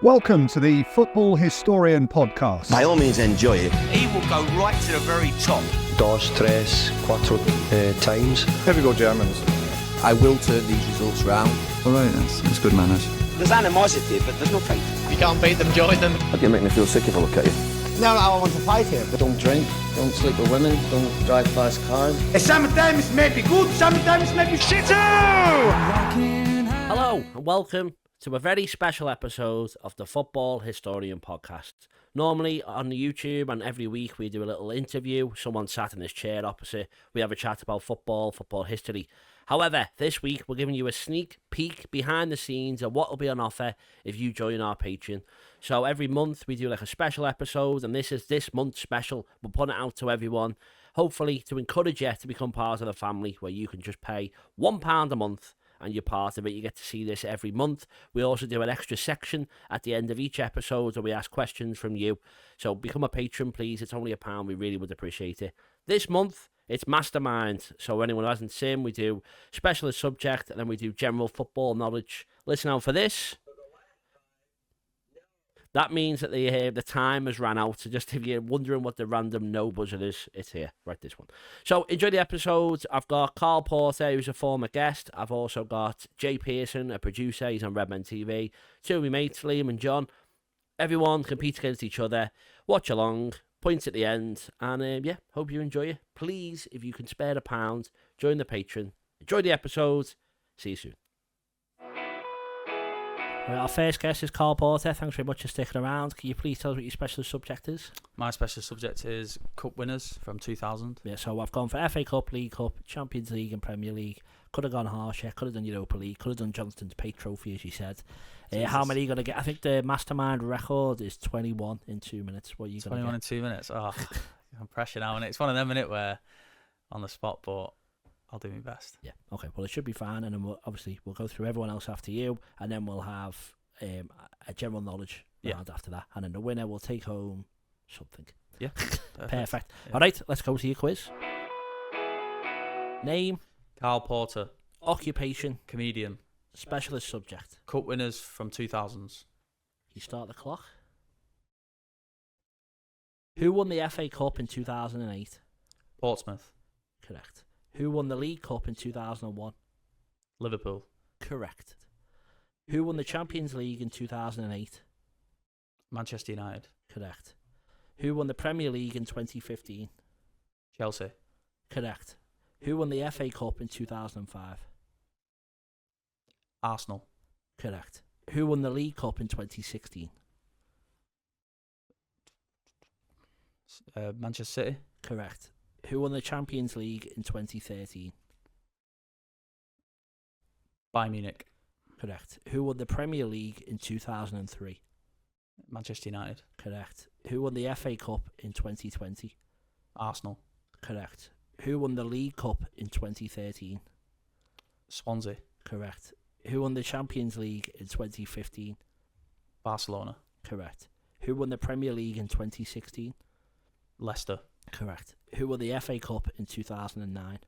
Welcome to the Football Historian Podcast. By all means, enjoy it. He will go right to the very top. Dos, tres, cuatro times. Here we go, Germans. I will turn these results round. All right, that's good manners. There's animosity, but there's no fight. You can't beat them, join them. You make me feel sick if I look at you. No, I want to fight here. Don't drink, don't sleep with women, don't drive fast cars. Sometimes may be good, sometimes may be shit too! Hello and welcome to a very special episode of the Football Historian Podcast. Normally on the YouTube and every week we do a little interview. Someone sat in this chair opposite. We have a chat about football history. However, this week we're giving you a sneak peek behind the scenes of what will be on offer if you join our Patreon. So every month we do like a special episode, and this is this month's special. We'll put it out to everyone, hopefully to encourage you to become part of the family, where you can just pay £1 a month and you're part of it. You get to see this every month. We also do an extra section at the end of each episode where we ask questions from you. So become a patron, please. It's only £1. We really would appreciate it. This month, it's Mastermind. So anyone who hasn't seen, we do specialist subject and then we do general football knowledge. Listen out for this. That means that the time has ran out. So just if you're wondering what the random no buzzer is, it's here. Right, this one. So enjoy the episode. I've got Karl Porter, who's a former guest. I've also got Jay Pearson, a producer. He's on Redmen TV. Two of my mates, Liam and John. Everyone competes against each other. Watch along. Points at the end. And yeah, hope you enjoy it. Please, if you can spare £1, join the Patreon. Enjoy the episode. See you soon. Our first guest is Karl Porter. Thanks very much for sticking around. Can you please tell us what your specialist subject is? My specialist subject is Cup winners from 2000. Yeah, so I've gone for FA Cup, League Cup, Champions League and Premier League. Could have gone harsher, could have done Europa League, could have done Johnston's Pate Trophy, as you said. How many are you going to get? I think the Mastermind record is 21 in 2 minutes. What are you going to get? 21 in 2 minutes? Oh, I'm pressure now, and it's one of them, innit, where on the spot, but I'll do my best. Yeah, okay, well, it should be fine, and then we'll go through everyone else after you, and then we'll have a general knowledge round after that, and then the winner will take home something. Yeah, perfect. Yeah. All right, let's go to your quiz. Name? Karl Porter. Occupation? Comedian. Specialist subject? Cup winners from 2000s. You start the clock. Who won the FA Cup in 2008? Portsmouth. Correct. Who won the League Cup in 2001? Liverpool. Correct. Who won the Champions League in 2008? Manchester United. Correct. Who won the Premier League in 2015? Chelsea. Correct. Who won the FA Cup in 2005? Arsenal. Correct. Who won the League Cup in 2016? Manchester City. Correct. Who won the Champions League in 2013? Bayern Munich. Correct. Who won the Premier League in 2003? Manchester United. Correct. Who won the FA Cup in 2020? Arsenal. Correct. Who won the League Cup in 2013? Swansea. Correct. Who won the Champions League in 2015? Barcelona. Correct. Who won the Premier League in 2016? Leicester. Correct. Who won the FA Cup in 2009?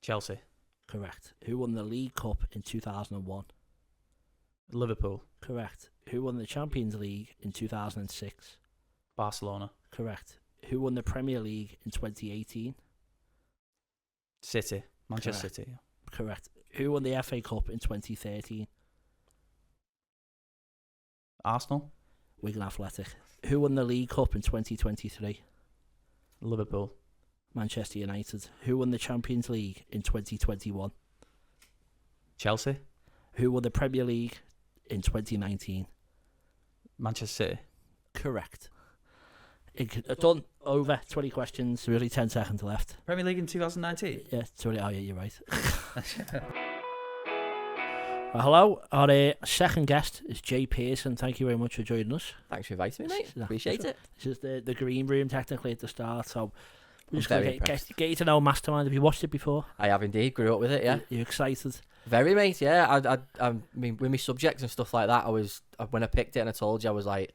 Chelsea. Correct. Who won the League Cup in 2001? Liverpool. Correct. Who won the Champions League in 2006? Barcelona. Correct. Who won the Premier League in 2018? City. Manchester City. Correct. Who won the FA Cup in 2013? Arsenal. Wigan Athletic. Who won the League Cup in 2023? Liverpool. Manchester United. Who won the Champions League in 2021? Chelsea. Who won the Premier League in 2019? Manchester City. Correct. Done. Over 20 questions. There's only 10 seconds left. Premier League in 2019? Yeah, sorry. Oh, yeah, you're right. Hello. Our second guest is Jay Pearson. Thank you very much for joining us. Thanks for inviting me, mate. Appreciate it. This is the green room, technically, at the start. So we're just going to get you to know Mastermind. Have you watched it before? I have indeed. Grew up with it, yeah. You excited? Very, mate, yeah. I mean, with my subjects and stuff like that, when I picked it and I told you, I was like,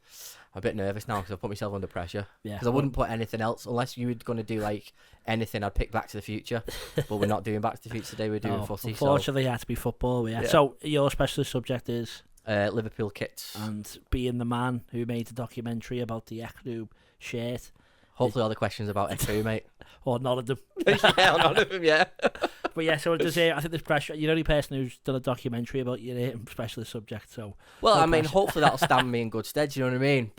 I'm a bit nervous now because I put myself under pressure. Yeah. Because I wouldn't put anything else, unless you were going to do like anything, I'd pick Back to the Future. But we're not doing Back to the Future today, we're doing footy. Unfortunately, it had to be football, yeah. So your specialist subject is? Liverpool kits. And being the man who made the documentary about the Eknoob shirt. Hopefully all the questions about Eknoob, mate. Or none of them. Yeah, none of them, yeah. But yeah, so does I think there's pressure. You're the only person who's done a documentary about your specialist subject, so... Well, no I mean, pressure. hopefully that'll stand me in good stead, you know what I mean?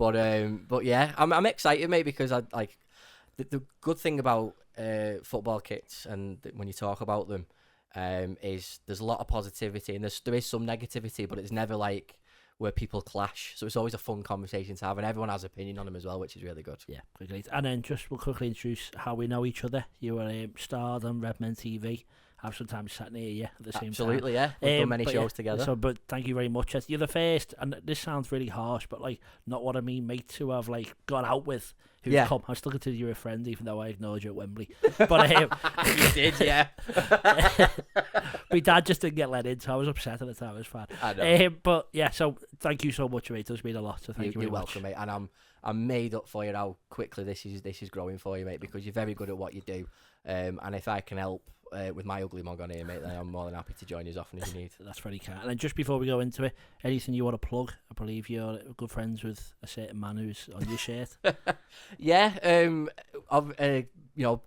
But yeah, I'm excited, mate, because I like... The good thing about football kits, and when you talk about them, is there's a lot of positivity, and there is some negativity, but it's never like where people clash. So it's always a fun conversation to have, and everyone has opinion on them as well, which is really good. Yeah, great. And then we'll quickly introduce how we know each other. You were starred on Redmen TV. I've sometimes sat near you at the same time. Absolutely, yeah. We've done many shows together. So, but thank you very much. You're the first, and this sounds really harsh, but like not what I mean, mates who I've like gone out with. Who's come. I still consider you a friend, even though I ignored you at Wembley. But you did, yeah. My dad just didn't get let in, so I was upset at the time. It was fine. I know. But yeah, so thank you so much, mate. It does mean a lot. So thank you very You're much. welcome, mate. And I'm made up for you how quickly this is growing for you, mate, because you're very good at what you do. And if I can help with my ugly mug on here, mate, then I'm more than happy to join you as often as you need. That's very kind. And then just before we go into it, anything you want to plug? I believe you're good friends with a certain man who's on your shirt. Yeah, I'm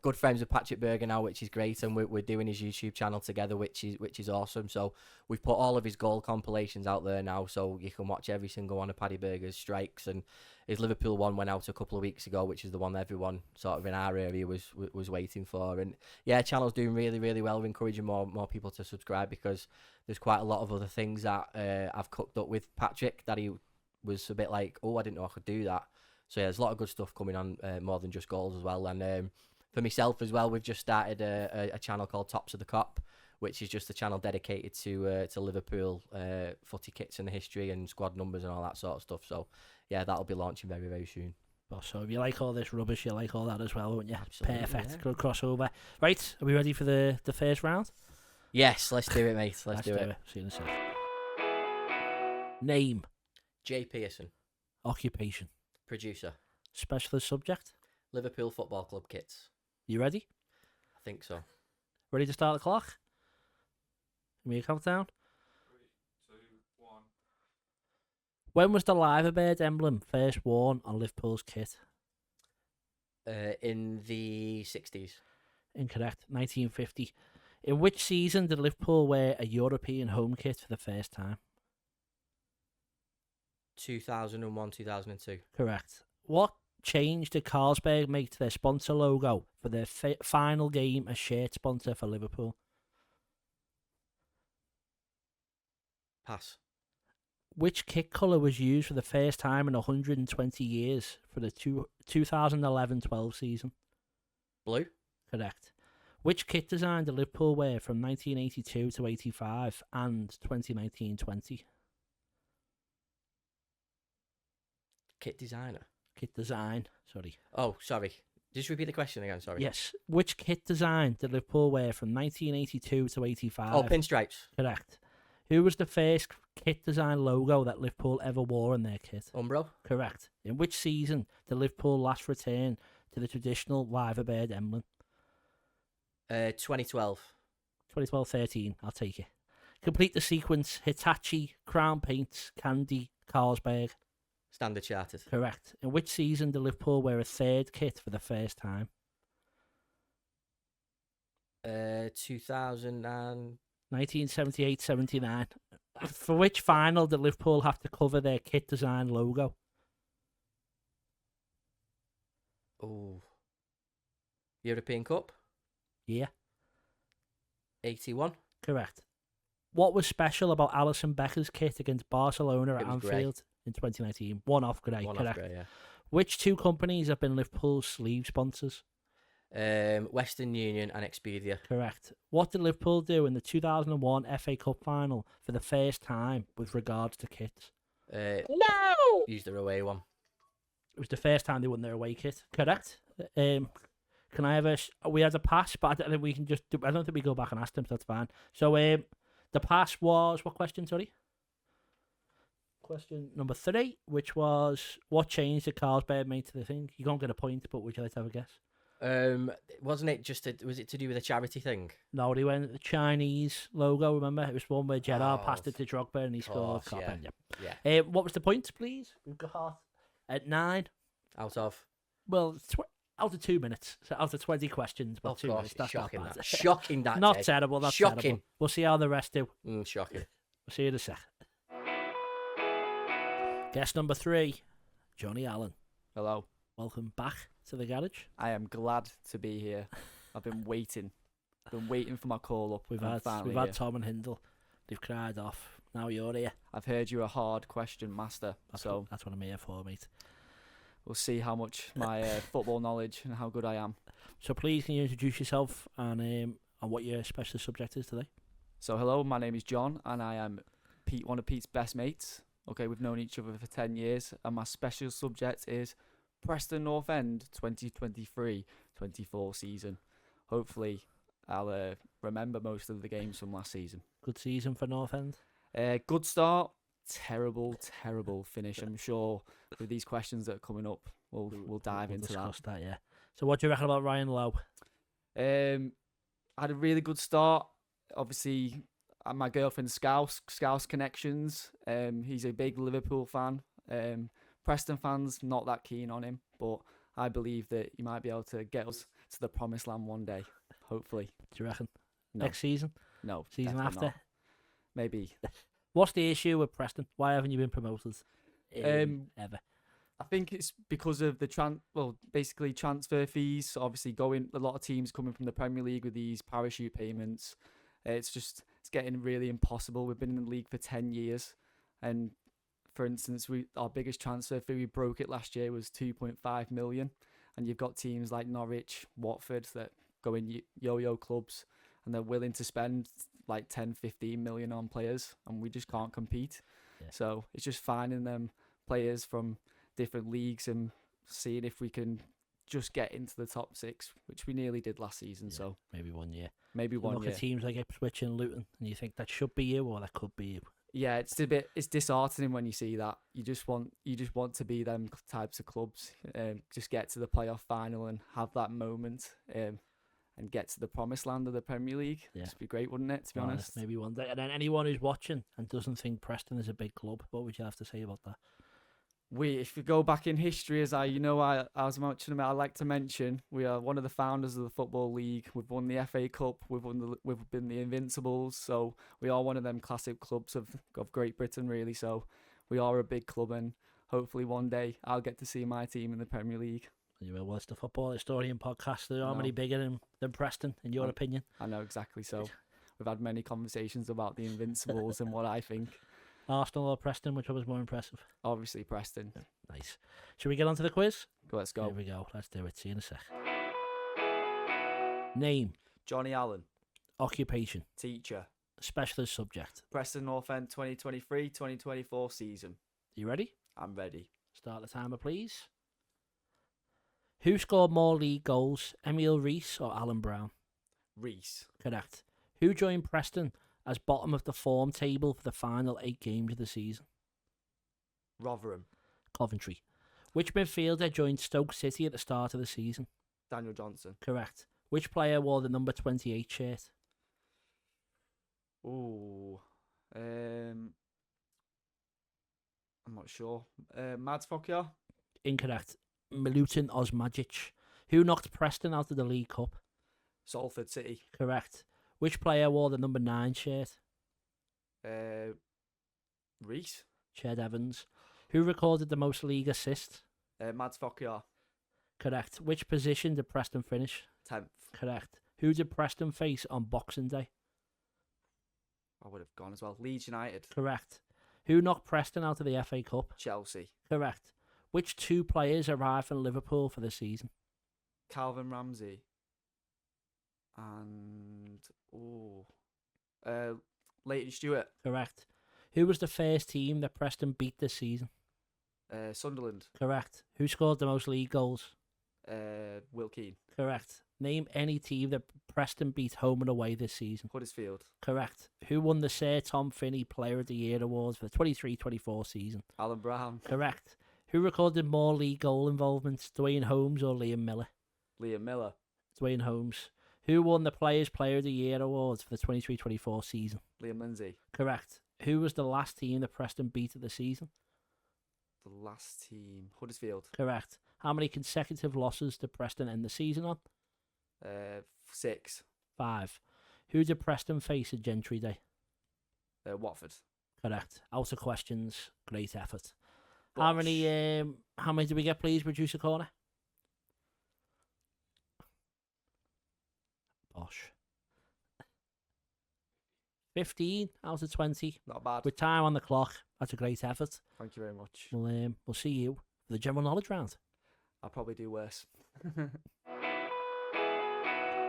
good friends with Patrick Berger now, which is great, and we're doing his YouTube channel together, which is awesome. So we've put all of his goal compilations out there now, so you can watch every single one of Paddy Berger's strikes. And his Liverpool one went out a couple of weeks ago, which is the one that everyone sort of in our area was waiting for. And yeah, channel's doing really, really well. We're encouraging more people to subscribe, because there's quite a lot of other things that I've cooked up with Patrick that he was a bit like, oh, I didn't know I could do that. So yeah, there's a lot of good stuff coming on, more than just goals as well. And for myself as well, we've just started a channel called Tops of the Cop, which is just a channel dedicated to Liverpool footy kits and the history and squad numbers and all that sort of stuff. So yeah, that'll be launching very, very soon. Well, so if you like all this rubbish, you like all that as well, won't you? Absolutely, Perfect. yeah. Good crossover. Right, are we ready for the first round? Yes, let's do it, mate. Let's do it. See you in a sec. Name. Jay Pearson. Occupation. Producer. Specialist subject. Liverpool Football Club kits. You ready? I think so. Ready to start the clock? Give me a countdown. 3, 2, 1. When was the Liverbird emblem first worn on Liverpool's kit? In the 60s. Incorrect. 1950. In which season did Liverpool wear a European home kit for the first time? 2001, 2002. Correct. What change did Carlsberg make to their sponsor logo for their final game as shirt sponsor for Liverpool? Pass. Which kit colour was used for the first time in 120 years for the 2011-12 season? Blue. Correct. Which kit design did Liverpool wear from 1982 to 85 and 2019-20? Kit designer. Kit design, sorry. Oh, sorry. Just repeat the question again, sorry. Yes. Which kit design did Liverpool wear from 1982 to 85? Oh, pinstripes. Correct. Who was the first kit design logo that Liverpool ever wore in their kit? Umbro. Correct. In which season did Liverpool last return to the traditional Liverbird emblem? 2012. 2012-13, I'll take it. Complete the sequence. Hitachi, Crown Paints, Candy, Carlsberg. Standard Chartered. Correct. In which season did Liverpool wear a third kit for the first time? 1978-79. For which final did Liverpool have to cover their kit design logo? Oh. European Cup? Yeah. 81? Correct. What was special about Alisson Becker's kit against Barcelona at Anfield in 2019? One off grey, correct. Off grey, yeah. Which two companies have been Liverpool's sleeve sponsors? Western Union and Expedia. Correct. What did Liverpool do in the 2001 FA Cup final for the first time with regards to kits? No! Used their away one. It was the first time they won their away kit. Correct. Can I have we had a pass, but I don't think we can just I don't think we go back and ask them, so that's fine. So the pass was, what question, sorry? Question number 3, which was, what change did Carlsberg make to the thing? You can't get a point, but would you like to have a guess? Wasn't it was it to do with a charity thing? No, he went the Chinese logo, remember? It was one where Gerrard passed it to Drogba and he scored. Yeah. What was the points, please? We've got at 9. Out of? Well, out of 2 minutes. So out of 20 questions, but 2 minutes. That's shocking. not bad. Shocking that. Not terrible, not shocking. terrible. We'll see how the rest do. Shocking. We'll see you in a sec. Guest number 3, Jonny Allen. Hello. Welcome back to the garage. I am glad to be here. I've been waiting. For my call up. We've had Tom and Hindle. They've cried off. Now you're here. I've heard you're a hard question master. That's what I'm here for, mate. We'll see how much my football knowledge and how good I am. So please, can you introduce yourself and what your specialist subject is today? So hello, my name is John and I am one of Pete's best mates. Okay, we've known each other for 10 years and my special subject is Preston North End 2023-24 season. Hopefully, I'll remember most of the games from last season. Good season for North End? Good start. Terrible finish. I'm sure with these questions that are coming up, we'll dive into that. Yeah. So what do you reckon about Ryan Lowe? Had a really good start. Obviously, my girlfriend's Scouse connections. He's a big Liverpool fan. Preston fans not that keen on him, but I believe that he might be able to get us to the promised land one day. Hopefully. Do you reckon? No. Next season? No. Season after? Not. Maybe. What's the issue with Preston? Why haven't you been promoted ever? I think it's because of the transfer fees. Obviously, a lot of teams coming from the Premier League with these parachute payments. It's getting really impossible. We've been in the league for 10 years, and for instance, our biggest transfer fee, we broke it last year, was 2.5 million, and you've got teams like Norwich, Watford that go in yo-yo clubs, and they're willing to spend like 10-15 million on players, and we just can't compete. Yeah. So it's just finding them players from different leagues and seeing if we can just get into the top 6, which we nearly did last season. Yeah, so maybe 1 year. Look at teams like Ipswich and Luton, and you think that should be you, or that could be you. Yeah, it's disheartening when you see that. You just want to be them types of clubs, just get to the playoff final and have that moment, and get to the promised land of the Premier League. Yeah. It'd be great, wouldn't it? To be honest, maybe one day. And then anyone who's watching and doesn't think Preston is a big club, what would you have to say about that? If we go back in history, as I was mentioning, I like to mention, we are one of the founders of the Football League. We've won the FA Cup. We've been the Invincibles. So we are one of them classic clubs of Great Britain, really. So we are a big club, and hopefully one day I'll get to see my team in the Premier League. You will. Well, it's the Football Historian Podcast. There aren't many bigger than Preston, in your opinion. I know, exactly. So we've had many conversations about the Invincibles and what I think. Arsenal or Preston, which one was more impressive? Obviously Preston. Nice. Should we get on to the quiz? Let's go. Here we go. Let's do it. See you in a sec. Name? Jonny Allen. Occupation? Teacher. Specialist subject? Preston North End 2023-2024 season. You ready? I'm ready. Start the timer, please. Who scored more league goals, Emile Rees or Alan Brown? Rees. Correct. Who joined Preston as bottom of the form table for the final 8 games of the season? Rotherham. Coventry. Which midfielder joined Stoke City at the start of the season? Daniel Johnson. Correct. Which player wore the number 28 shirt? Ooh. I'm not sure. Mads Fokja? Incorrect. Milutin Osmajic. Who knocked Preston out of the League Cup? Salford City. Correct. Which player wore the number 9 shirt? Rees. Ched Evans. Who recorded the most league assists? Mads Fokja. Correct. Which position did Preston finish? 10th. Correct. Who did Preston face on Boxing Day? I would have gone as well. Leeds United. Correct. Who knocked Preston out of the FA Cup? Chelsea. Correct. Which 2 players arrived from Liverpool for the season? Calvin Ramsey. And Leighton Stewart. Correct. Who was the first team that Preston beat this season? Sunderland. Correct. Who scored the most league goals? Will Keane. Correct. Name any team that Preston beat home and away this season. Huddersfield. Correct. Who won the Sir Tom Finney Player of the Year awards for the 23-24 season? Alan Brown. Correct. Who recorded more league goal involvements, Dwayne Holmes or Liam Miller? Liam Miller. Dwayne Holmes. Who won the Players Player of the Year awards for the 23-24 season? Liam Lindsay. Correct. Who was the last team that Preston beat of the season? The last team, Huddersfield. Correct. How many consecutive losses did Preston end the season on? 6. 5. Who did Preston face at Gentry Day? Watford. Correct. Out of questions. Great effort. Bosh. How many did we get, please, producer corner? Bosh. 15 out of 20. Not bad. With time on the clock. That's a great effort. Thank you very much. We'll see you for the general knowledge round. I'll probably do worse.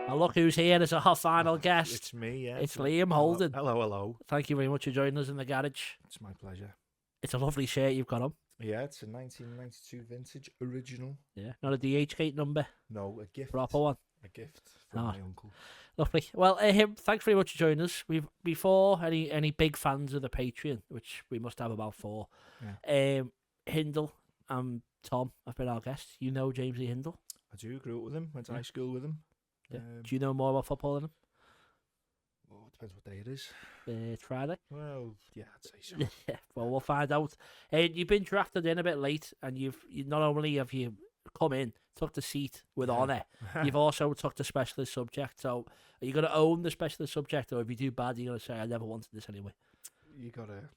And look who's here as our final guest. It's me, yeah. It's Liam Holden. Hello. Thank you very much for joining us in the garage. It's my pleasure. It's a lovely shirt you've got on. Yeah, it's a 1992 vintage original. Yeah. Not a DHgate number. No, a gift. Proper one. A gift from my uncle. Lovely. Well, thanks very much for joining us. Before any big fans of the Patreon, which we must have about 4. Yeah. Hindle and Tom have been our guests. You know James E. Hindle? I do. Grew up with him. Went to high school with him. Yeah. Do you know more about football than him? Well, it depends what day it is. It's Friday. Well, yeah, I'd say so. Yeah. Well, we'll find out. You've been drafted in a bit late, and you not only have you come in, took the seat with honour, you've also took the specialist subject. So, are you going to own the specialist subject, or if you do bad, you're going to say, "I never wanted this anyway"? You got to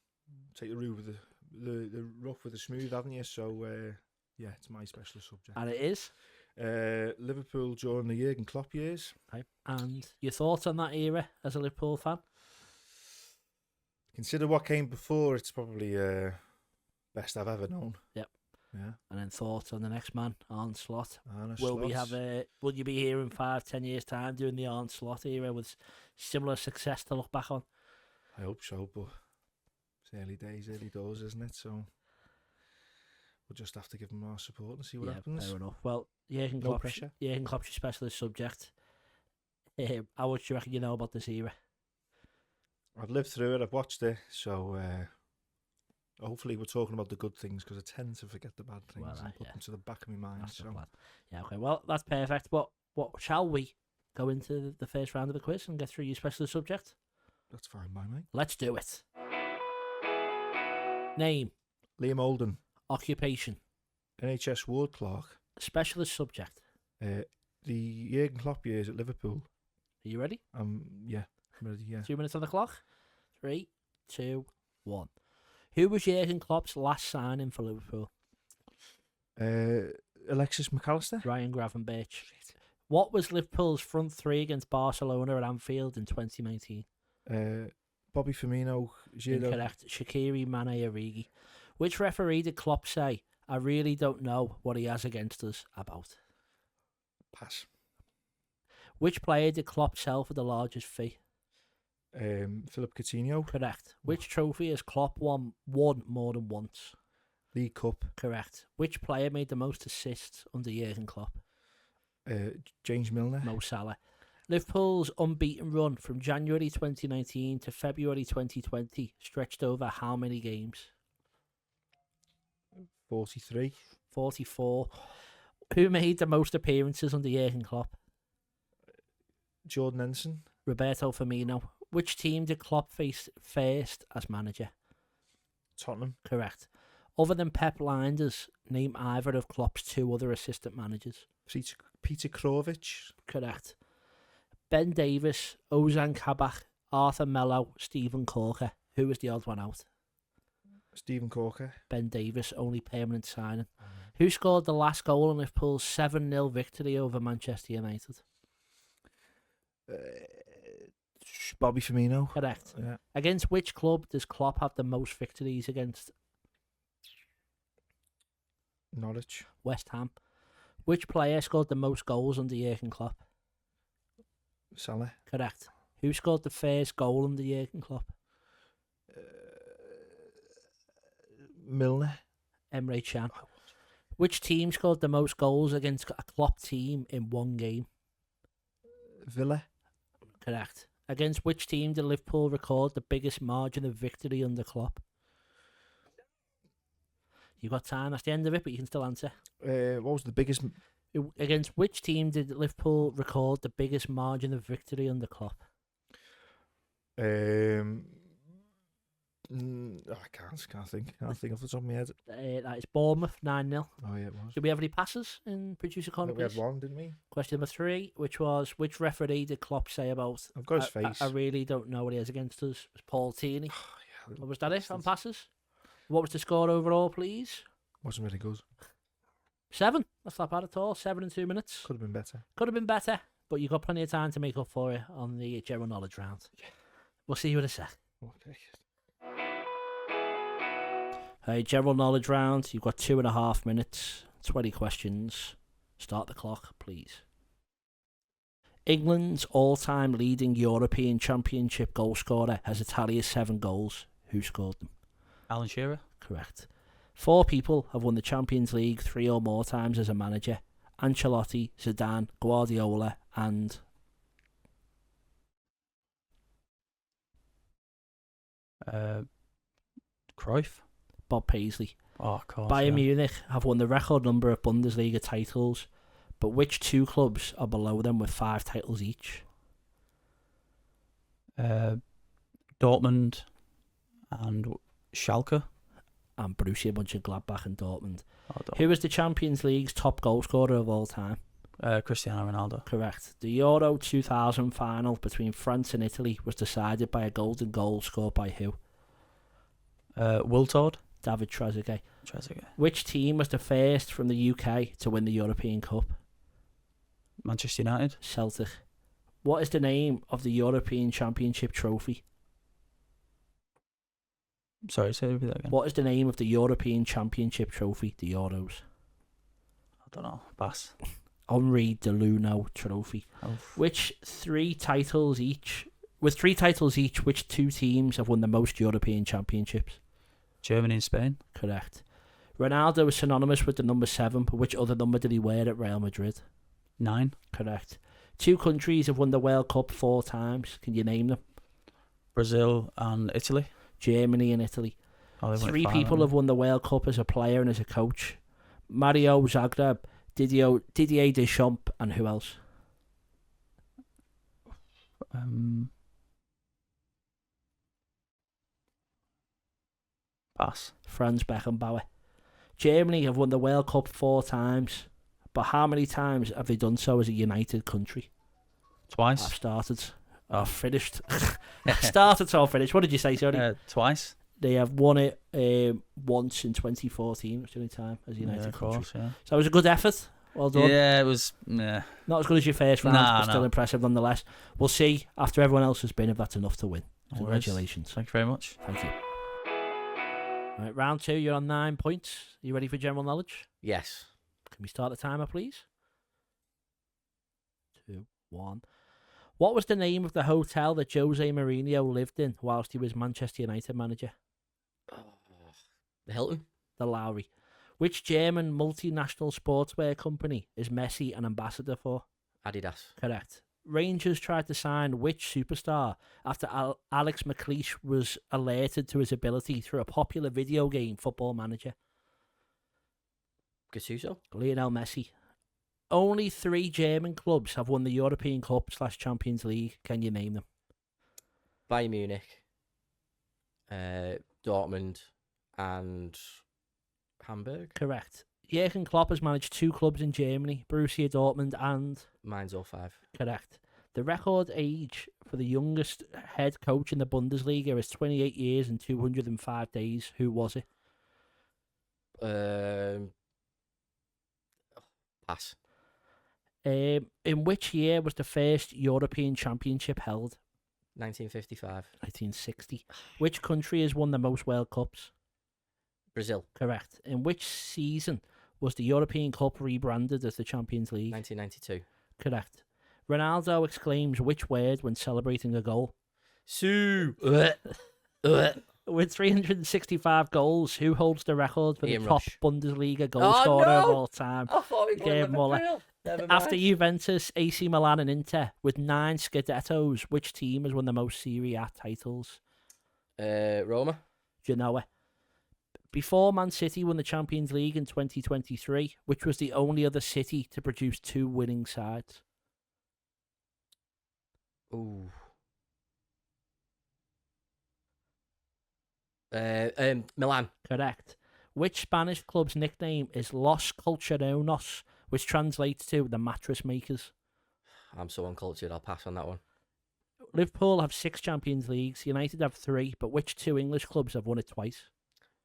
take the rough with the rough with the smooth, haven't you? So, yeah, it's my specialist subject. And it is Liverpool during the Jurgen Klopp years. Okay. And your thoughts on that era as a Liverpool fan? Consider what came before. It's probably best I've ever known. Yep. Yeah. And then thoughts on the next man, Arne Slot. Will you be here in 5-10 years' time doing the Arne Slot era with similar success to look back on? I hope so, but it's early days, early doors, isn't it? So we'll just have to give them our support and see what happens. Fair enough. Well, Jurgen Klopp's your specialist subject. How much do you reckon you know about this era? I've lived through it, I've watched it, so hopefully we're talking about the good things, because I tend to forget the bad things and put them to the back of my mind. Yeah, okay, well, that's perfect. What shall we go into the first round of the quiz and get through your specialist subject? That's fine by me. Let's do it. Name? Liam Holden. Occupation? NHS ward clerk. Specialist subject? The Jurgen Klopp years at Liverpool. Are you ready? Yeah, I'm ready, yeah. 2 minutes on the clock. 3, 2, 1. Who was Jurgen Klopp's last signing for Liverpool? Alexis McAllister. Ryan Gravenberch. What was Liverpool's front three against Barcelona at Anfield in 2019? Bobby Firmino. Giroud. Incorrect. Shaqiri, Mane, Origi. Which referee did Klopp say, "I really don't know what he has against us" about? Pass. Which player did Klopp sell for the largest fee? Philip Coutinho. Correct. Which trophy has Klopp won more than once? League Cup. Correct. Which player made the most assists under Jurgen Klopp? James Milner. Mo Salah. Liverpool's unbeaten run from January 2019 to February 2020 stretched over how many games? 43. 44. Who made the most appearances under Jurgen Klopp? Jordan Henderson. Roberto Firmino. Which team did Klopp face first as manager? Tottenham. Correct. Other than Pep Linders, name either of Klopp's 2 other assistant managers. Peter Krovic. Correct. Ben Davis, Ozan Kabak, Arthur Mello, Stephen Corker. Who was the odd one out? Stephen Corker. Ben Davis, only permanent signing. Who scored the last goal in Liverpool's 7-0 victory over Manchester United? Bobby Firmino. Correct. Yeah. Against which club does Klopp have the most victories against? Norwich. West Ham. Which player scored the most goals under Jurgen Klopp? Salah. Correct. Who scored the first goal under Jurgen Klopp? Milner. Emre Can. Which team scored the most goals against a Klopp team in one game? Villa. Correct. Against which team did Liverpool record the biggest margin of victory under Klopp? You've got time. That's the end of it, but you can still answer. What was the biggest Against which team did Liverpool record the biggest margin of victory under Klopp? I can't think off the top of my head. That is Bournemouth 9-0. Oh yeah, it was. Did we have any passes in producer corner? We had one, didn't we? Question number 3, which was which referee did Klopp say about? I've got his face. I really don't know what he has against us. It was Paul Tierney. Oh, yeah, was that it on passes? What was the score overall, please? Wasn't really good. 7. That's not bad at all. 7 in 2 minutes. Could have been better. Could have been better, but you've got plenty of time to make up for it on the general knowledge round. Yeah. We'll see you in a sec. Okay. Hey, general knowledge round. You've got 2.5 minutes, 20 questions. Start the clock, please. England's all-time leading European Championship goal scorer has a tally of 7 goals. Who scored them? Alan Shearer. Correct. 4 people have won the Champions League 3 or more times as a manager. Ancelotti, Zidane, Guardiola and... Cruyff. Bob Paisley. Oh, of course. Bayern Munich have won the record number of Bundesliga titles, but which 2 clubs are below them with 5 titles each? Dortmund and Schalke. And Borussia Mönchengladbach and Dortmund. Oh, Who is the Champions League's top goal scorer of all time? Cristiano Ronaldo. Correct. The Euro 2000 final between France and Italy was decided by a golden goal scored by who? Wiltord. David Trezeguet. Which team was the first from the UK to win the European Cup? Manchester United. Celtic. What is the name of the European Championship trophy? Sorry, say that again. What is the name of the European Championship trophy, the Euros? I don't know. Pass. Henri Deluno Trophy. Oh. With 3 titles each, which 2 teams have won the most European Championships? Germany and Spain. Correct. Ronaldo is synonymous with the number 7, but which other number did he wear at Real Madrid? 9. Correct. 2 countries have won the World Cup 4 times. Can you name them? Brazil and Italy. Germany and Italy. Oh, 3 people have won the World Cup as a player and as a coach. Mario Zagreb, Didier Deschamps, and who else? Pass. Franz Beckenbauer. Germany have won the World Cup 4 times, but how many times have they done so as a united country? Twice. I've started. I've finished. Started, so finished. What did you say, sorry? Twice. They have won it once in 2014, which is the only time as a united country. Course, yeah. So it was a good effort. Well done. Yeah, it was. Not as good as your first round, but still impressive nonetheless. We'll see after everyone else has been if that's enough to win. Congratulations. Thank you very much. Thank you. Right, round 2, you're on 9 points. Are you ready for general knowledge? Yes. Can we start the timer, please? 2, 1. What was the name of the hotel that Jose Mourinho lived in whilst he was Manchester United manager? The Hilton? The Lowry. Which German multinational sportswear company is Messi an ambassador for? Adidas. Correct. Rangers tried to sign which superstar after Alex McLeish was alerted to his ability through a popular video game, Football Manager? Gattuso? Lionel Messi. Only 3 German clubs have won the European Cup / Champions League. Can you name them? Bayern Munich, Dortmund, and Hamburg. Correct. Jurgen Klopp has managed 2 clubs in Germany, Borussia Dortmund and... Mainz 05. Correct. The record age for the youngest head coach in the Bundesliga is 28 years and 205 days. Who was it? Pass. In which year was the first European Championship held? 1955. 1960. Which country has won the most World Cups? Brazil. Correct. In which season was the European Cup rebranded as the Champions League? 1992. Correct. Ronaldo exclaims which word when celebrating a goal? Sue. With 365 goals, who holds the record for Ian the top Rush. Bundesliga goal scorer of all time? I thought we Gerd Müller. After Juventus, AC Milan and Inter, with 9 Scudettos, which team has won the most Serie A titles? Roma. Genoa. Before Man City won the Champions League in 2023, which was the only other city to produce 2 winning sides? Ooh. Milan. Correct. Which Spanish club's nickname is Los Colchoneros, which translates to the mattress makers? I'm so uncultured, I'll pass on that one. Liverpool have 6 Champions Leagues, United have 3, but which 2 English clubs have won it twice?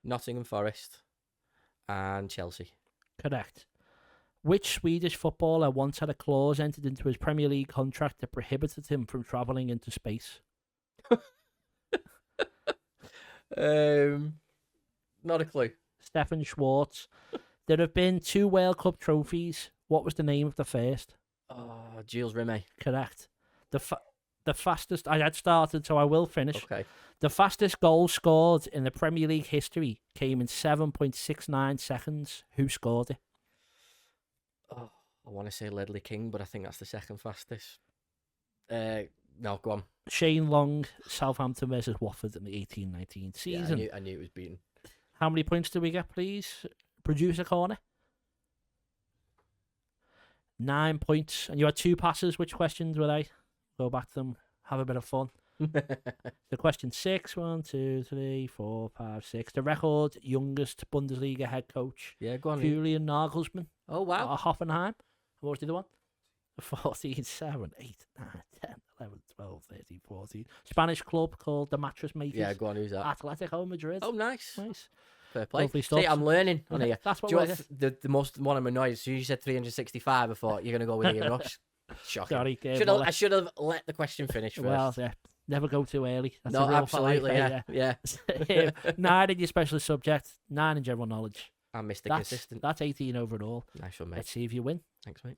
Nottingham Forest and Chelsea. Correct. Which Swedish footballer once had a clause entered into his Premier League contract that prohibited him from travelling into space? Not a clue. Stefan Schwartz. There have been 2 World Cup trophies. What was the name of the first? Oh, Jules Rimet. Correct. The fastest... I had started, so I will finish. Okay. The fastest goal scored in the Premier League history came in 7.69 seconds. Who scored it? Oh, I want to say Ledley King, but I think that's the second fastest. No, go on. Shane Long, Southampton versus Watford in the 18-19 season. Yeah, I knew it was beaten. How many points do we get, please? Producer corner. 9 points. And you had 2 passes. Which questions were they? Go back to them. Have a bit of fun. The question 6. 1, 2, 3, 4, 5, 6. The record youngest Bundesliga head coach. Yeah, go on. Julian Nagelsmann. Oh, wow. Hoffenheim. What was the other one? 14, 7, 8, 9, 10, 11, 12, 13, 14. Spanish club called the Mattress Makers. Yeah, go on. Who's that? Atletico Madrid. Oh, nice. Nice. Fair play. Lovely stuff. See, I'm learning on Yeah, here. that's what Do you know we're what the most one I'm annoyed. As soon as you said 365, I thought you're going to go with Ian Rush. Shocking. Sorry, I should have let the question finish first. Well, yeah. Never go too early. That's no, a real absolutely, fact, yeah. 9 in your specialist subject, 9 in general knowledge. I'm Mr. That's Consistent. That's 18 overall. Nice one, mate. Let's see if you win. Thanks, mate.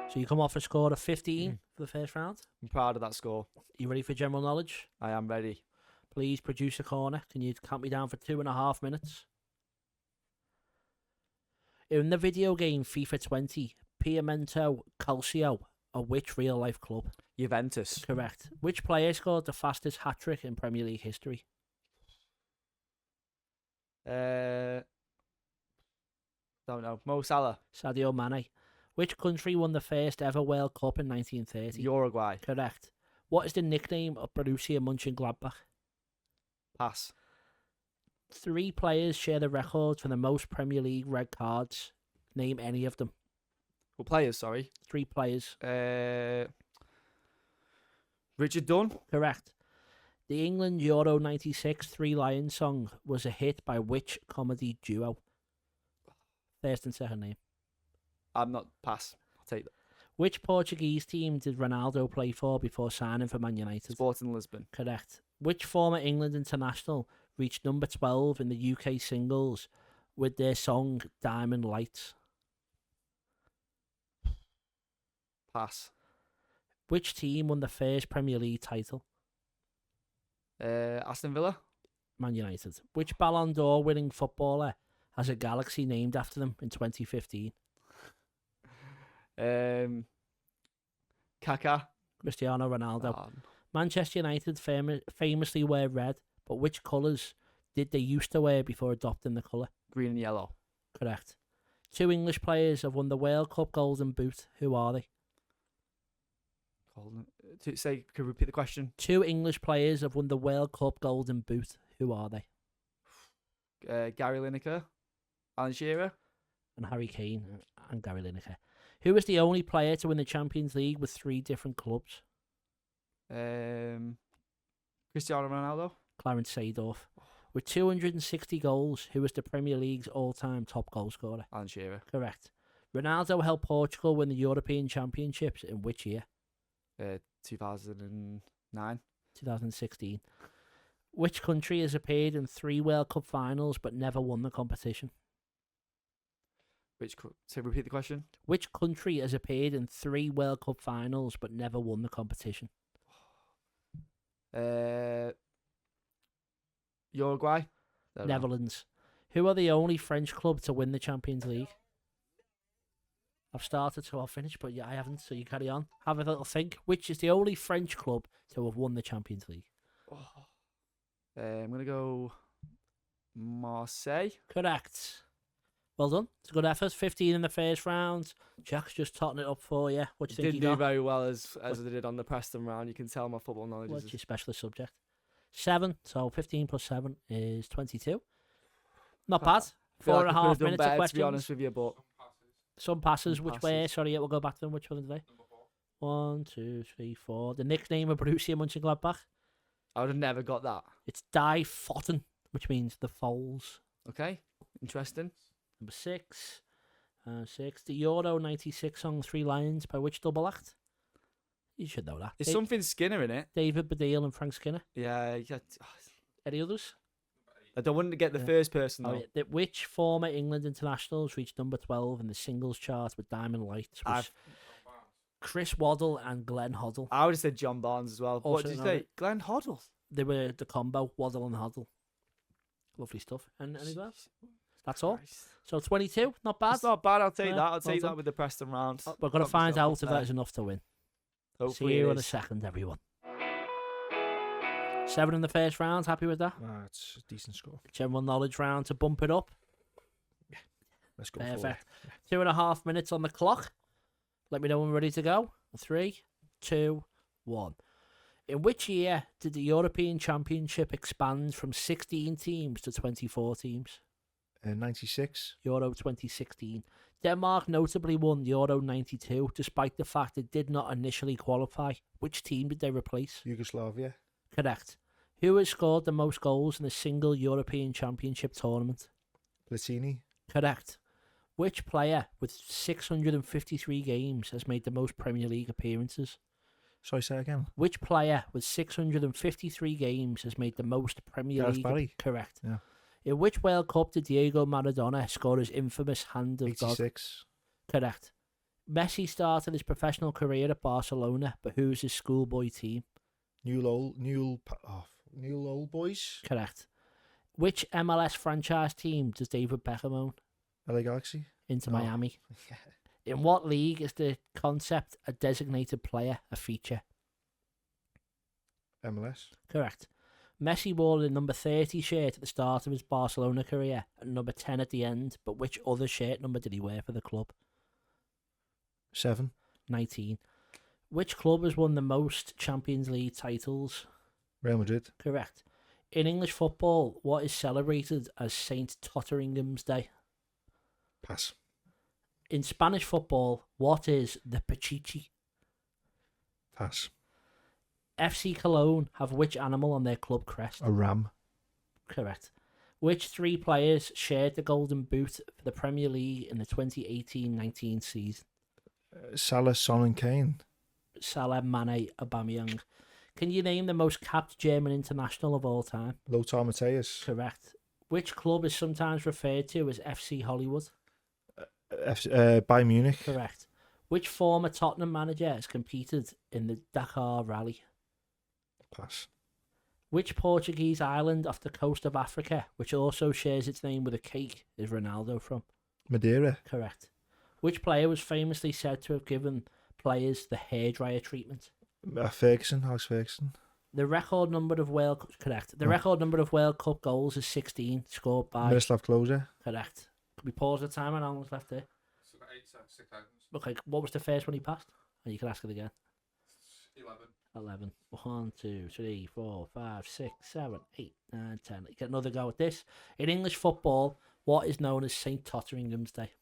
So you come off a score of 15 for the first round. I'm proud of that score. You ready for general knowledge? I am ready. Please, producer corner, can you count me down for 2.5 minutes? In the video game FIFA 20, Piemonte Calcio are which real-life club? Juventus. Correct. Which player scored the fastest hat-trick in Premier League history? Don't know. Mo Salah. Sadio Mane. Which country won the first ever World Cup in 1930? Uruguay. Correct. What is the nickname of Borussia Mönchengladbach? Pass. 3 players share the record for the most Premier League red cards. Name any of them. Well, players, sorry. 3 players. Richard Dunn. Correct. The England Euro 96 Three Lions song was a hit by which comedy duo? First and second name. I'm not. Pass. I'll take that. Which Portuguese team did Ronaldo play for before signing for Man United? Sporting Lisbon. Correct. Which former England international reached number 12 in the UK singles with their song Diamond Lights? Pass. Which team won the first Premier League title? Aston Villa. Man United. Which Ballon d'Or winning footballer has a galaxy named after them in 2015? Kaká. Cristiano Ronaldo. Manchester United famously wear red, but which colours did they used to wear before adopting the colour? Green and yellow. Correct. 2 English players have won the World Cup Golden Boot. Who are they? Could you repeat the question? 2 English players have won the World Cup Golden Boot. Who are they? Gary Lineker, Alan Shearer, and Harry Kane and Gary Lineker. Who was the only player to win the Champions League with 3 different clubs? Cristiano Ronaldo. Clarence Seedorf. With 260 goals, who was the Premier League's all-time top goal scorer? Alan Shearer. Correct. Ronaldo helped Portugal win the European Championships in which year? 2009. 2016. Which country has appeared in 3 World Cup finals but never won the competition? So repeat the question. Which country has appeared in 3 World Cup finals but never won the competition? Uruguay. Netherlands. Who are the only French club to win the Champions League? I've started, so I'll finish, but yeah, I haven't, so you carry on. Have a little think. Which is the only French club to have won the Champions League? I'm going to go Marseille. Correct. Well done. It's a good effort. 15 in the first round. Jack's just totting it up for you. What do you think Didn't you do got? very well as I did on the Preston round. You can tell my football knowledge What's is... your specialist subject? 7. So 15 plus 7 is 22. Not bad. I feel like I 4.5 could have done minutes of better, questions. to be honest with you, but... Some passes. Some Which passes. way? Sorry, yeah, we'll go back to them. Which one today? 1, 2, 3, 4. The nickname of Borussia Mönchengladbach? I would have never got that. It's Die Pfoten, which means the foals. Okay, interesting. Number 6. 6. The Euro 96 song 3 Lions by which double act? You should know that. There's something Skinner in it. David Baddiel and Frank Skinner. Yeah. Any others? I don't want to get the first person, though. Which former England internationals reached number 12 in the singles chart with Diamond Lights? Chris Waddle and Glenn Hoddle. I would have said John Barnes as well. What Also did you know say? it. Glenn Hoddle? They were the combo, Waddle and Hoddle. Lovely stuff. And any else? That's all. So 22, not bad. It's not bad, I'll take Yeah, that. I'll well take done. that with the Preston round. We're going to Got find myself out up if there. that is enough to win. Hopefully See you it in a is. second, everyone. 7 in the first round, happy with that? It's a decent score. General knowledge round to bump it up. Let's go Perfect. 2.5 minutes on the clock. Let me know when we're ready to go. 3, 2, 1. In which year did the European Championship expand from 16 teams to 24 teams? 96. Euro 2016. Denmark notably won Euro 92, despite the fact it did not initially qualify. Which team did they replace? Yugoslavia. Correct. Who has scored the most goals in a single European Championship tournament? Platini. Correct. Which player with 653 games has made the most Premier League appearances? Sorry, say again. Which player with 653 games has made the most Premier Gareth League? Barry. Correct. Yeah. In which World Cup did Diego Maradona score his infamous hand of God? 86. Correct. Messi started his professional career at Barcelona, but who's his schoolboy team? Newell Old Boys. Correct. Which MLS franchise team does David Beckham own? LA Galaxy. Into Oh. Miami. In what league is the concept a designated player a feature? MLS. Correct. Messi wore the number 30 shirt at the start of his Barcelona career and number 10 at the end, but which other shirt number did he wear for the club? 7. 19. Which club has won the most Champions League titles? Real Madrid. Correct. In English football, what is celebrated as St. Totteringham's Day? Pass. In Spanish football, what is the Pichichi? Pass. FC Cologne have which animal on their club crest? A ram. Correct. Which 3 players shared the Golden Boot for the Premier League in the 2018-19 season? Salah, Son and Kane. Salah, Mane, Aubameyang. Can you name the most capped German international of all time? Lothar Matthäus. Correct. Which club is sometimes referred to as FC Hollywood? Bayern Munich. Correct. Which former Tottenham manager has competed in the Dakar Rally? Pass. Which Portuguese island off the coast of Africa, which also shares its name with a cake, is Ronaldo from? Madeira. Correct. Which player was famously said to have given players the hairdryer treatment? Ferguson. Alex Ferguson. The record number of World Cup goals is 16, scored by Miroslav Klose. Correct. Can we pause the timer? How long's left there? So 6 seconds. Okay, what was the first one he passed? And you can ask it again. 11. 11. 1, 2, 3, 4, 5, 6, 7, 8, 9, 10. You get another go at this. In English football, what is known as St. Totteringham's Day?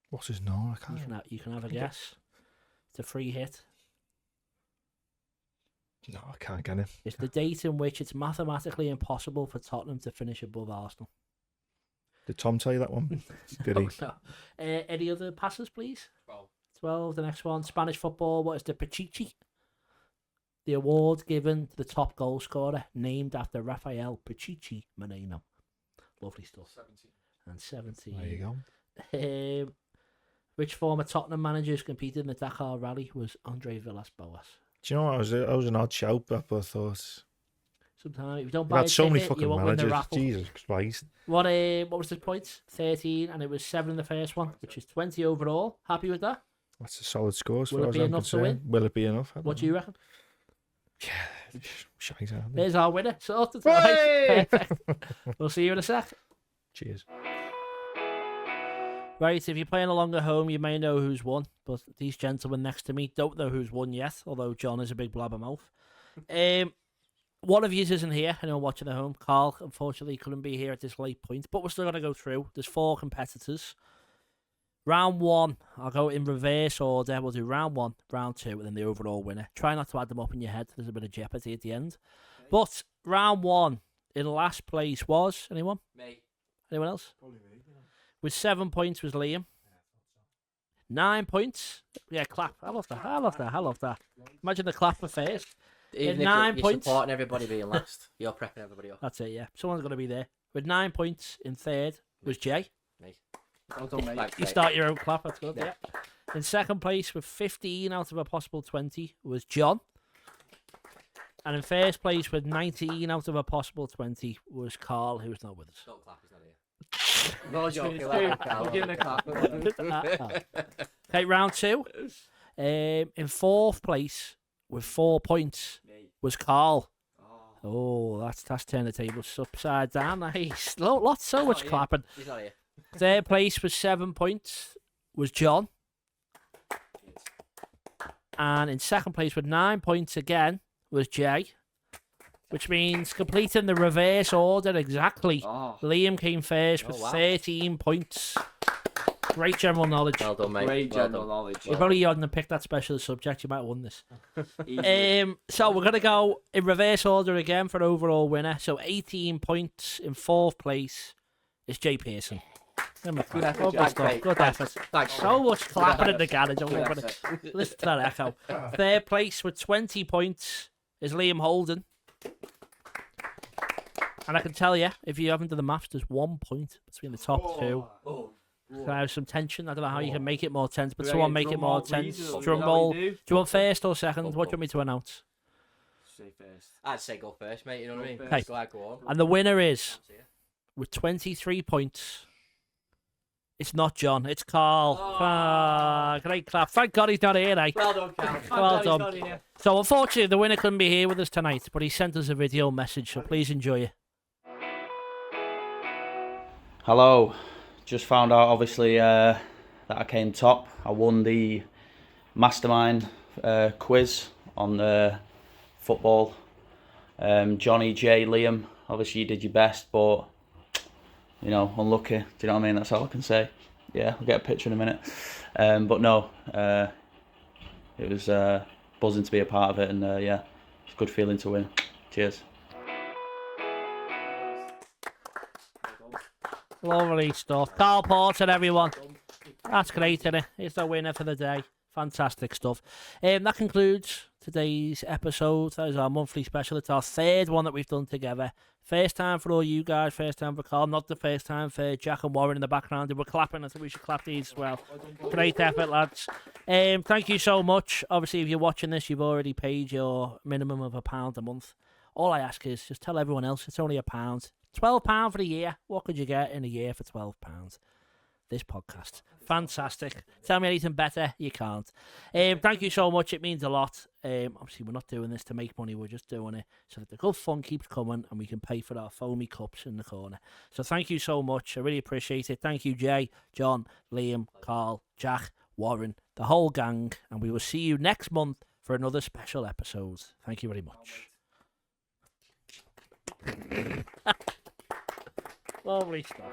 What's his name? I can't. You can have a guess. It's a free hit. No, I can't get it. It's the date in which it's mathematically impossible for Tottenham to finish above Arsenal. Did Tom tell you that one? Did he? No. Any other passes, please? 12. 12. The next one. Spanish football. What is the Pichichi? The award given to the top goal scorer, named after Rafael Pichichi Moreno. Lovely stuff. 17. And 17. There you go. Which former Tottenham managers competed in the Dakar Rally was Andre Villas-Boas? Do you know what? I was an odd shout, but I thought. Sometimes if you don't We've buy a had so many ticket, fucking you won't win the managers. raffle. Jesus Christ. What was the points? 13, and it was 7 in the first one, which is 20 overall. Happy with that? That's a solid score. As Will far it as be I'm enough to concerned. win? Will it be enough? What do you reckon? Yeah, Shite, aren't they? There's our winner. Sorted. Right. Perfect. We'll see you in a sec. Cheers. Right, if you're playing along at home, you may know who's won, but these gentlemen next to me don't know who's won yet, although John is a big blabbermouth. One of you isn't here, anyone watching at home. Karl, unfortunately, couldn't be here at this late point, but we're still going to go through. There's 4 competitors. Round 1, I'll go in reverse order. We'll do round 1, round 2, and then the overall winner. Try not to add them up in your head. There's a bit of jeopardy at the end. Okay. But round 1, in last place was... Anyone? Me. Anyone else? Probably me. Yeah. With 7 points was Liam. 9 points. Yeah, clap. I love that. Imagine the clap for first. Even if 9 you're points. supporting everybody being last, you're prepping everybody up. That's it, yeah. Someone's going to be there. With 9 points in third was Jay. Me. Well done, mate. You start your own clap, that's good, yeah. In second place with 15 out of a possible 20 was John. And in first place with 19 out of a possible 20 was Karl, who's not with us. Don't clap, he's not here. No, I'm giving a clap. Okay, round 2. In fourth place with 4 points was Karl. Oh, that's turned the tables upside down. Nice. So much clapping. He's not here. Third place with 7 points was John. And in second place with 9 points again was Jay. Which means completing the reverse order exactly. Liam came first with 13 points. Great general knowledge. Well done, mate. Great general knowledge. If only you hadn't picked that specialist subject, you might have won this. So we're going to go in reverse order again for overall winner. So 18 points in fourth place is Jay Pearson. Good effort. Thanks. So much clapping in the garage. Listen to that echo. Third place with 20 points is Liam Holden. And I can tell you, if you haven't done the maths, there's 1 point between the top two. So I have some tension. I don't know how you can make it more tense, but someone make it more tense. Drum roll. Do you want first or second? What do you want me to announce? Say first. I'd say go first, mate. You know what I mean? Hey. Go on. And the winner is, with 23 points, it's not John, it's Karl. Great clap. Thank God he's not here, eh? Well done, Karl. Well done. So unfortunately, the winner couldn't be here with us tonight, but he sent us a video message, so please enjoy it. Hello. Just found out, obviously, that I came top. I won the Mastermind quiz on football. Jonny, Jay, Liam, obviously you did your best, but, you know, unlucky. Do you know what I mean? That's all I can say. Yeah, I'll get a picture in a minute. But no, it was buzzing to be a part of it, and yeah, it's a good feeling to win. Cheers. Lovely stuff. Karl Porter, everyone. That's great, isn't it? He's the winner for the day. Fantastic stuff. That concludes today's episode. That is our monthly special. It's our third one that we've done together. First time for all you guys, first time for Karl, not the first time for Jack and Warren in the background. They were clapping. I think we should clap these as well. Great effort, lads. Thank you so much. Obviously, if you're watching this, you've already paid your minimum of £1 a month. All I ask is just tell everyone else it's only £1. £12 for the year. What could you get in a year for £12? This podcast. Fantastic. Tell me anything better, you can't. Thank you so much. It means a lot. Obviously, we're not doing this to make money. We're just doing it so that the good fun keeps coming and we can pay for our foamy cups in the corner. So thank you so much. I really appreciate it. Thank you, Jay, John, Liam, Karl, Jack, Warren, the whole gang. And we will see you next month for another special episode. Thank you very much. Lovely stuff.